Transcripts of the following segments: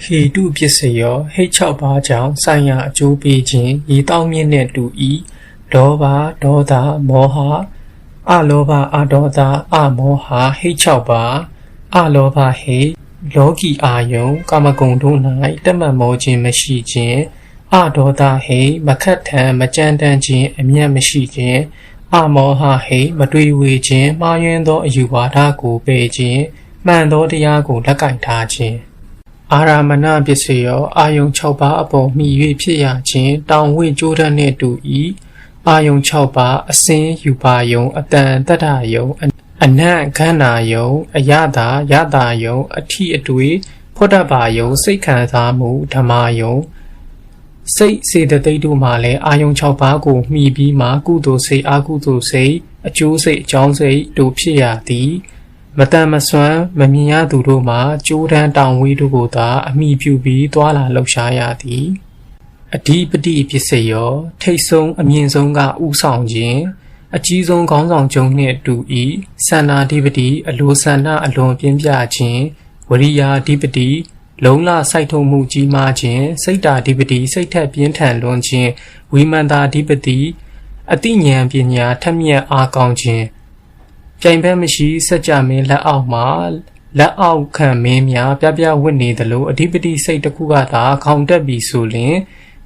ဟေတုပစ္စယောဟိတ်6ပါးကြောင့်ဆိုင်ရာအကျိုးပေးခြင်းရေတောင်းမြင့်နဲ့တူ၏လောဘဒေါသမောဟအလောဘအဒေါသအမောဟဟိတ်6ပါးအလောဘဟိတ်လောကီအာယုံကာမဂုဏ်တို့၌တက်မှတ်မောခြင်းမရှိခြင်းအဒေါသဟိတ်မခတ်ထန်မကြမ်းတမ်းခြင်းအမျက်မရှိခြင်းအမောဟဟိတ်မတွေးဝေခြင်းမှားယွင်းသောအယူဝါဒကိုပယ်ခြင်းမှန်သောတရားကိုလက်ကင်ထားခြင်းအာရမဏပစ္စယောအာယုံ6ပါးအပေါ်မှီ၍ဖြစ်ရခြင်းတောင်ဝိကျိုးတတ်နှင့်တူ၏အာယုံ6ပါးအစင်းယူပါယုံအတန်တတ္တယုံအနတ်ခန္ဓာယုံအယတာယတာယုံအထိအတွေ့ဖွတ်တပါယုံစိတ်ခံစားမှုဓမ္မယုံစိတ်စေတသိက်တို့မှလည်းအာယုံ6ပါးကိုမှီပြီးမှကုသိုလ်စိတ်အကုသိုလ်စိတ်အကျိုးစိတ်အကြောင်းစိတ်တို့ဖြစ်ရသည်မတန်မစွမ်းမမြင်ရသူတို့မှာကြိုးတန်းတောင်ဝေးတို့ကိုသာအမိပြုပြီးသွာလာလှုပ်ရှားရသည်အဓိပတိပစ္စယောထိတ်ဆုံးအမြင့်ဆုံးကဥဆောင်ခြင်းအကြီးဆုံးခေါင်းဆောင်ချုပ်နှင့်တူ၏စန္နာဓိပတိအလိုဆန္ဒအလွန်ပြင်းပြခြင်းဝရိယာဓိပတိလုံလစိုက်ထုတ်မှုကြီးမားခြင်းစိတ်တာဓိပတိစိတ်ထက်ပြင်းထန်လွန်းခြင်းဝိမန္တာဓိပတိအတိဉာဏ်ပညာထက်မြက်အားကောင်းခြင်းပြိုင်ဘက်မရှိစัจ जा မင်းလက်အောက်မှာလက်အောက်ခံမင်းများပြပြဝတ်နေသလိုအဓိပတိစိတ်တစ်ခုကသာခေါင်တက်ပြီးဆိုလျင်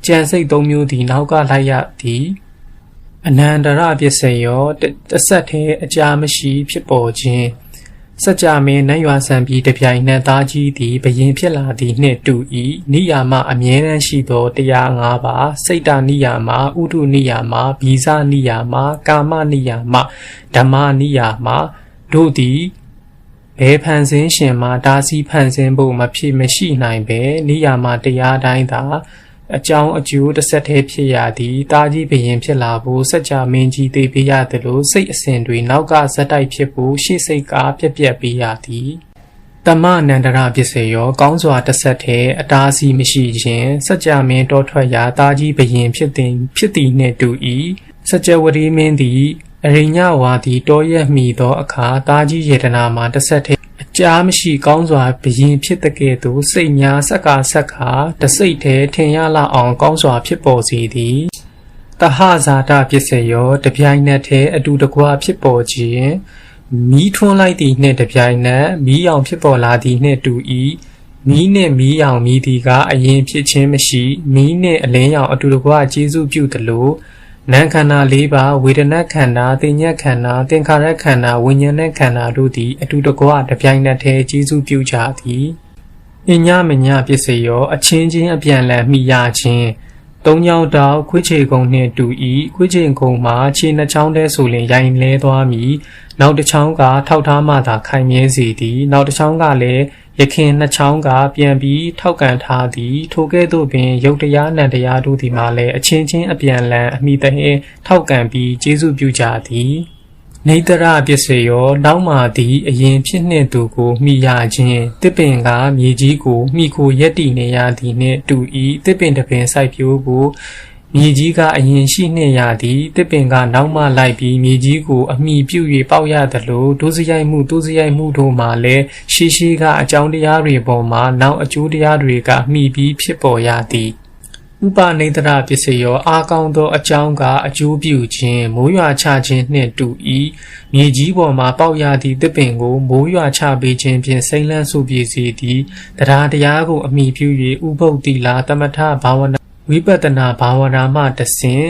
ကြံစိတ်3မျိုးသည်နောက်ကလိုက်ရသည်အနန္တရပစ္စယောတဆက်သေးအကြာမရှိဖြစ်ပေါ်ခြင်းစัจ जा မင်းနတ်ရွာဆံပြီးတပြိုင်နက်သားကြီးသည်ဘယင်ဖြစ်လာသည်နှင့်တူ၏နိယာမအမြဲတမ်းရှိသောတရား၅ပါးစိတ်တနိယာမဥဒုနိယာမဘီဇနိယာမကာမနိယာမဓမ္မနိယာမတို့သည်ဘယ်ဖန်ဆင်းရှင်မှာဒါစီဖန်ဆင်းဖို့မဖြစ်မရှိနိုင်ပဲနိယာမတရားတိုင်းသာအကြောင်းအကျိုးတစ်ဆက်တည်းဖြစ်ရသည်တာကြီးဘယင်ဖြစ်လာဖို့စัจ जा မင်းကြီးသိပေးရသလိုစိတ်အစဉ်တွေနောက်ကဇက်တိုက်ဖြစ်ဖို့ရှေ့စိတ်ကပြက်ပြက်ပေးရသည်တမအနန္တရပစ္စယောကောင်းစွာတစ်ဆက်တည်းအတားအဆီးမရှိခြင်းစัจ जा မင်းတောထွက်ရာတာကြီးဘယင်ဖြစ်သည်နှင့်တူ၏စัจ ဝရီမင်းသည်အရိညဝါဒီတောရက်မိသောအခါတာကြီးယေတနာမှာတစ်ဆက်တည်းအကြားမရှိကောင်းစွာဘယင်ဖြစ်တဲ့ကဲ့သို့စိတ်များဆက်ခါတစိတ်ထဲထင်ရလောက်အောင်ကောင်းစွာဖြစ်ပေါ်စေသည်တဟဇာတပစ္စယောတပြိုင်နက်ထဲအတူတကွဖြစ်ပေါ်ခြင်းမီးထွန်းလိုက်သည်နှင့်တပြိုင်နက်မီးရောင်ဖြစ်ပေါ်လာသည်နှင့်တူ၏မီးနှင့်မီးရောင်မီးသည်ကအရင်ဖြစ်ခြင်းမရှိမီးနှင့်အလင်းရောင်အတူတကွကျေစုပြုသလိုနာခန္ဓာ၄ပါးဝေဒနာခန္ဓာသိဉ္ဇခန္ဓာသင်္ခါရခန္ဓာဝိညာဉ်ခန္ဓာတို့သည်အတူတကွတပြိုင်နက်တည်းကျေစုပြုကြသည်အညမညပစ္စယောအချင်းချင်းအပြန်လည်မိရခြင်းသုံးချောင်းတောက်ခွေးချေကုံနှင့်တူ၏ခွေးချေကုံမှာခြေနှချောင်းတည်းဆိုလျင်ရိုင်လဲသွားမည်နောက်တစ်ချောင်းကထောက်ထားမှသာခိုင်မြဲစေသည်နောက်တစ်ချောင်းကလည်းယခင်နှစ်ချောင်းကပြန်ပြီးထောက်ကန်ထားသည်ထိုကဲ့သို့ပင်ရုပ်တရားနံတရားတို့သည်မှလည်းအချင်းချင်းအပြန်လည်အမိတဟဲထောက်ကန်ပြီးကျေစုပြုကြသည်နေတရပစ္စယောနောက်မှသည်အရင်ဖြစ်နှင့်သူကိုမိရခြင်းတစ်ပင်ကမြေကြီးကိုမိကိုရက်တည်နေရသည်နှင့်တူ၏တစ်ပင်တစ်ပင်စိုက်ပျိုးကိုမြေကြီးကအရင်ရှိနှင့်ရသည်တစ်ပင်ကနောက်မှလိုက်ပြီးမြေကြီးကိုအမိပြု၍ပေါက်ရသလိုဒုစရိုက်မှုတို့မှလည်းရှိကအကြောင်းတရားတွေပေါ်မှာနောက်အကျိုးတရားတွေကမိပြီးဖြစ်ပေါ်ရသည်ဥပနိဒရပစ္စယောအာကောင်းသောအကြောင်းကအကျိုးပြုခြင်းမိုးရွာချခြင်းနှင့်တူ၏မြေကြီးပေါ်မှာပေါက်ရသည့်တစ်ပင်ကိုမိုးရွာချပေးခြင်းဖြင့်စိမ့်လန်းစုပြေစေသည်တရားတရားကိုအမိပြု၍ဥပုပ်တိလာသမထဘာဝနာဝိပဿနာဘာဝနာမှတဆင့်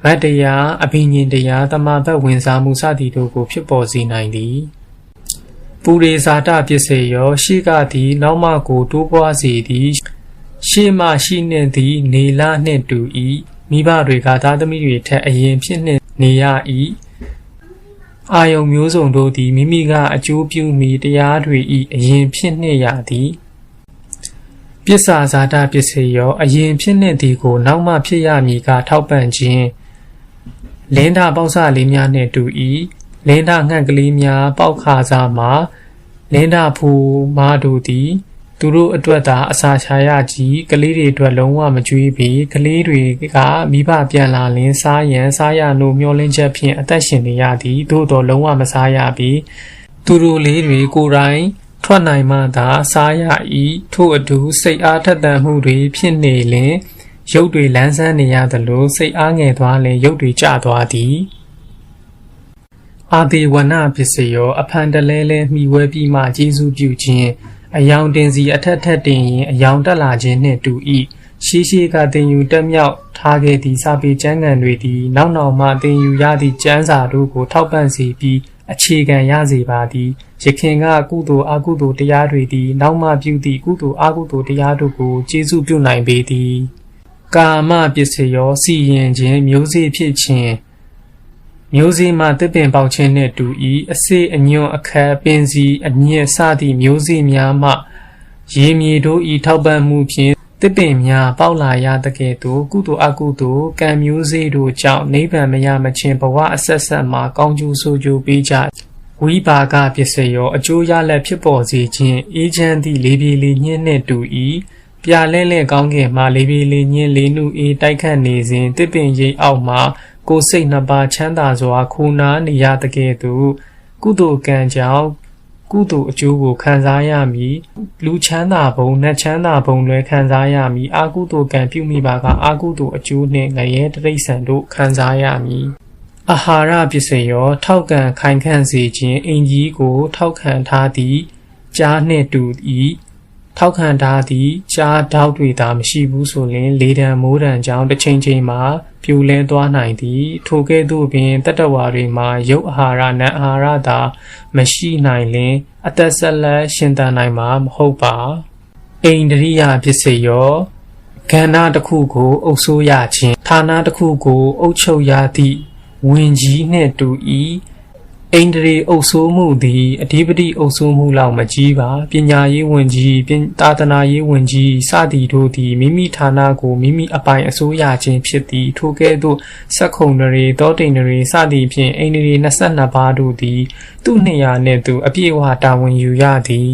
မတ္တရားအဘိညာဉ်တရားတမဘတ်ဝင်စားမှုစသည်တို့ကိုဖြစ်ပေါ်စေနိုင်သည်ပုရိဇာတပစ္စယောရှိကသည်နောက်မှကိုတိုးပွားစေသည်ရှေ့မှရှိနှင့်သည်နေလနှင့်တူ၏မိဘတွေကသားသမီးတွေထက်အရင်ဖြစ်နှင့်နေရ၏အာယုံမျိုးစုံတို့သည်မိမိကအကျိုးပြုမိတရားတွေ၏အရင်ဖြစ်နှင့်ရသည်ပစ္စာဇာတပစ္စယောအရင်ဖြစ်နှင့်သည်ကိုနောက်မှဖြစ်ရမည်ကထောက်ပံ့ခြင်းလင်းတာပေါက်စလေးများနှင့်တူ၏လင်းတာငှက်ကလေးများပေါက်ခါစားမှာလင်းတာဖူမားတို့သည်သူတို့အတွက်သာအစာချရကြီးကလေးတွေအတွက်လုံးဝမကြွေးပြီးကလေးတွေကမိဘပြန်လာလင်းစားရန်စားရနို့မျောလင်းချက်ဖြင့်အသက်ရှင်နေရသည်သို့တော်လုံးဝမစားရပြီးသူတို့လေးတွေကိုယ်တိုင် ထွက်နိုင်မှသာစားရ၏ထို့အတူစိတ်အားထက်သန်မှုတွေဖြစ်နေလင်ရုပ်တွေလန်းဆန်းနေရသလိုစိတ်အားငယ်သွားလင်ရုပ်တွေကျသွားသည်အာတိဝနပစ္စယောအဖန်တလဲလဲမှီဝဲပြီးမှကျေစုပြုခြင်းအယောင်တင်စီအထက်ထက်တင်ရင်အယောင်တက်လာခြင်းနှင့်တူ၏ရှိကတင်ယူတက်မြောက်ထားခဲ့သည့်စာပေကျမ်းဂန်တွေသည်နောက်မှတင်ယူရသည့်ကျမ်းစာတို့ကိုထောက်ပံ့စေပြီးအခြေခံရစေပါသည်ယခင်ကကုသိုလ်အကုသိုလ်တရားတွေသည်နောက်မှပြုသည့်ကုသိုလ်အကုသိုလ်တရားတို့ကိုကျေစုပြုနိုင်ပေသည်ကာမပစ္စယောစီရင်ခြင်းမျိုးစေ့ဖြစ်ခြင်းမျိုးစေ့မှတစ်ပင်ပေါက်ခြင်းနှင့်တူ၏အစေအညွန့်အခက်ပင်စီအမြင့်စသည့်မျိုးစေ့များမှရေမြေတို့ဤထောက်ပံ့မှုဖြင့်တစ်ပင်များပေါက်လာရသကဲ့သို့ကုသိုလ်အကုသိုလ်ကံမျိုးစေ့တို့ကြောင့်နိဗ္ဗာန်မရမချင်းဘဝအဆက်ဆက်မှာကောင်းကျိုးဆိုးကျိုးပေးကြဝိပါကပစ္စယောအကျိုးရလဒ်ဖြစ်ပေါ်စေခြင်းအေးချမ်းသည့်လေးပြေလေးညှင်းနှင့်တူ၏ပြလဲလဲကောင်းကင်မှလေးပြေလေးညှင်းလေးနှုအေးတိုက်ခတ်နေစဉ်တစ်ပင်ရိပ်အောက်မှကိုယ်စိတ်နှစ်ပါးချမ်းသာစွာခိုနားနေရသကဲ့သို့ကုသိုလ်ကံကြောင့်ကုသိုလ်အကျိုးကိုခံစားရမည်လူချမ်းသာဘုံနတ်ချမ်းသာဘုံတွေခံစားရမည်အာကုသိုလ်ကံပြုမိပါကအာကုသိုလ်အကျိုးနှင့်ငရဲတိရစ္ဆာန်တို့ခံစားရမည်အာဟာရပစ္စယောထောက်ကန်ခိုင်ခန့်စေခြင်းအင်ကြီးကိုထောက်ခံထားသည်ကြားနှင့်တူ၏ထောက်ခံထားသည်ကြားတောက်တွေသာမရှိဘူးဆိုရင်လေတံမိုးတံကြောင့်တစ်ချိန်ချိန်မှာပြိုလဲသွားနိုင်သည်ထိုကဲ့သို့ပင်တတ္တဝါတွေမှာရုပ်အာဟာရနံအာဟာရသာမရှိနိုင်လင်အသက်ဆက်လက်ရှင်သန်နိုင်မှာမဟုတ်ပါအိန္ဒြိယပစ္စယောကဏ္ဍတစ်ခုကိုအုပ်စိုးရခြင်းဌာနတစ်ခုကိုအုပ်ချုပ်ရသည့်ဝင်ကြီးနှင့်တူ၏အိန္ဒြေအုပ်စိုးမှုသည်အဓိပတိအုပ်စိုးမှုလောက်မကြီးပါပညာရေးဝင်ကြီးသာသနာရေးဝင်ကြီးစသည်တို့သည်မိမိဌာနကိုမိမိအပိုင်အစိုးရခြင်းဖြစ်သည်ထိုကဲ့သို့စက္ခုံနရေတောတိန်နရေစသည်ဖြင့်အိန္ဒြေ22ပါးတို့သည်သူ့နေရာနှင့်သူအပြည့်အဝတာဝန်ယူရသည်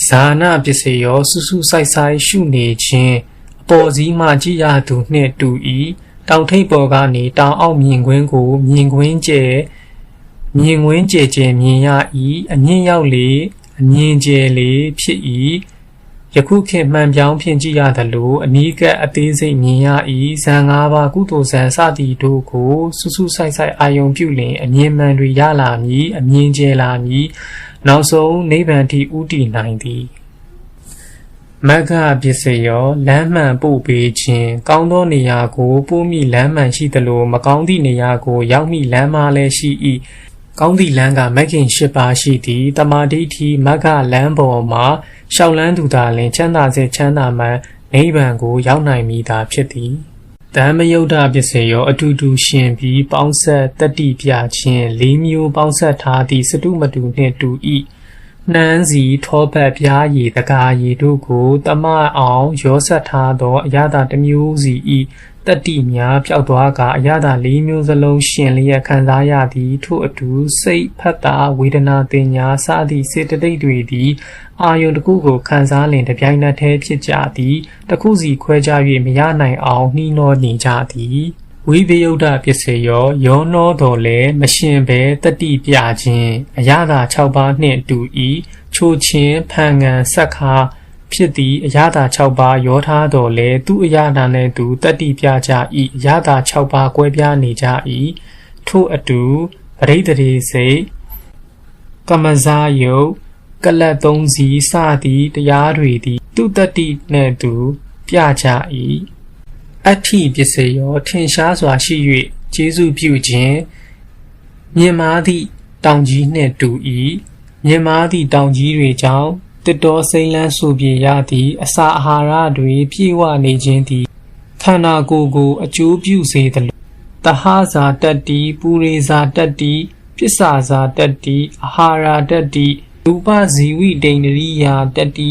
ဇာနာပစ္စယောစုစုဆိုင်ဆိုင်ရှုနေခြင်းအပေါ်စီးမှကြည်ရသူနှင့်တူ၏တောင်ထိပ်ပေါ်ကနေတောင်အောက်မြင်ကွင်းကိုမြင်ကွင်းကျဲမြင်ကွင်းကျဲကျဲမြင်ရ၏အမြင့်ရောက်လေအမြင်ကျဲလေဖြစ်၏ယခုခေတ်မှန်ပြောင်းဖြင့်ကြည့်ရသလိုအနီးကပ်အသေးစိတ်မြင်ရ၏ဇန်၅ပါးကုသိုလ်ဇန်စသည်တို့ကိုစုစုဆိုင်ဆိုင်အာယုံပြုလင်အမြင်မှန်တွေရလာမည်အမြင်ကျဲလာမည်နောက်ဆုံးနိဗ္ဗာန်ထိဥတည်နိုင်သည်မဂ္ဂပစ္စယောလမ်းမှန်ပို့ပေးခြင်းကောင်းသောနေရာကိုပို့မိလမ်းမှန်ရှိသလိုမကောင်းသည့်နေရာကိုရောက်မိလမ်းမှလည်းရှိ၏ကောင်းသည့်လမ်းကမဂ်ခင်၈ပါးရှိသည်တမာဒိဋ္ဌိမဂ္ဂလမ်းပေါ်မှာရှောက်လန်းသူသာလင်ချမ်းသာစေချမ်းသာမှန်နိဗ္ဗာန်ကိုရောက်နိုင်မည်သာဖြစ်သည်ဓမ္မယုဒ္ဓပစ္စယောအတူတူရှင်ပြီးပေါင်းဆက်တတိပြခြင်း၄မျိုးပေါင်းဆက်ထားသည့်စတုမတူနှင့်တူ၏နှမ်းစီထောပတ်ပြားရည်တကားရည်တို့ကိုတမအောင်ရောဆက်ထားသောအရသာတစ်မျိုးစီ၏တတိများဖြောက်သွားကအရသာ၄မျိုးစလုံးရှင်လျက်ခံစားရသည်ထို့အတူစိတ်ဖတ်တာဝေဒနာတင်ညာစသည့်စေတသိက်တွေသည်အာယုန်တစ်ခုကိုခံစားလင်တပြိုင်နက်တည်းဖြစ်ကြသည်တစ်ခုစီခွဲခြား၍မရနိုင်အောင်နှီးနှောနေကြသည်ဝိပယုဒ္ဓပစ္စယောယောနောတော်လည်းမရှင်ပဲတတိပြခြင်းအရသာ6ပါးနှင့်တူ၏ချိုခြင်းဖန်ငံဆက်ခါဖြစ်သည့်အရသာ6ပါးရောထားတော်လဲသူအရသာနှင့်သူတတိပြကြ၏အရသာ6ပါးကွဲပြားနေကြ၏ထို့အတူပရိသေရိစိတ်ကမဇာယုတ်ကလတ်သုံးစီစသည့်တရားတွေသည်သူတတိနှင့်သူပြကြ၏အဋ္ဌိပစ္စယောထင်ရှားစွာရှိ၍ကျေးဇူးပြုခြင်းမြင်မာသည့်တောင်ကြီးနှင့်တူ၏မြင်မာသည့်တောင်ကြီးတွေကြောင့်တစ်တော်စိမ့်လန်းဆူပြေရသည့်အစာအာဟာရတွေပြည့်ဝနေခြင်းသည်ခန္ဓာကိုယ်ကိုအကျိုးပြုစေသလိုတဟဇာတတ္တိပူရေဇာတတ္တိပစ္ဆာဇာတတ္တိအာဟာရတတ္တိရူပဇီဝိဒိန္ဒရိယာတတ္တိ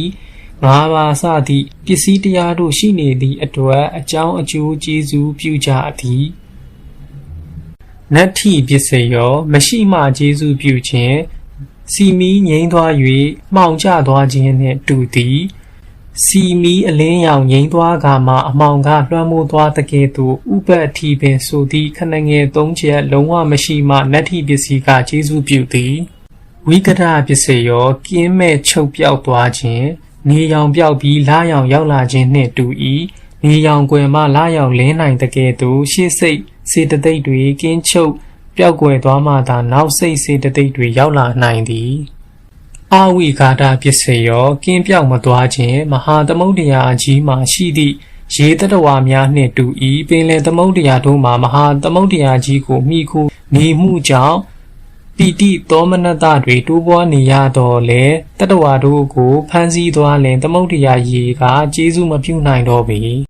၅ပါးစသည့်ပစ္စည်းတရားတို့ရှိနေသည့်အတွက်အကြောင်းအကျိုးကျေးဇူးပြုကြသည်နတ္ထိပစ္စယောမရှိမှကျေးဇူးပြုခြင်းစီမီငြိမ်းသွား၍မှောင်ကျသွားခြင်းနှင့်တူသည်စီမီအလင်းရောင်ငြိမ်းသွားကမှအမှောင်ကလွှမ်းမိုးသွားတကယ်သို့ဥပတ်အထိပင်ဆိုသည့်ခဏငယ်၃ချက်လုံးဝမရှိမှနတ္ထိပစ္စည်းကကျေးဇူးပြုသည်ဝ ဝိကရပစ္စယောကင်းမဲ့ချုပ်ပြောက်သွားခြင်းနေရောင်ပြောက်ပြီးလာရောင်ရောက်လာခြင်းနှင့်တူ၏နေရောင်ကွယ်မှလာရောင်လင်းနိုင်တဲ့ကဲ့သို့ရှေ့စိတ်စေတသိက်တွေကင်းချုပ်ပျောက်ကွယ်သွားမှသာနောက်စိတ်စေတသိက်တွေရောက်လာနိုင်သည်အဝိဂါဒပစ္စယောကင်းပြောက်မသွားခြင်းမဟာသမုဒ္ဒရာကြီးမှရှိသည့်ရေတတဝါများနှင့်တူ၏ပင်လယ်သမုဒ္ဒရာတို့မှာမဟာသမုဒ္ဒရာကြီးကိုမိခုနေမှုကြောင့်ပီတိသောမနတတွေတိုးပွားနေရတော့လေတတဝါတို့ကိုဖမ်းဆီးသွားလင်သမုဒ္ဒရာရေကကျေးဇူးမပြုနိုင်တော့ပေ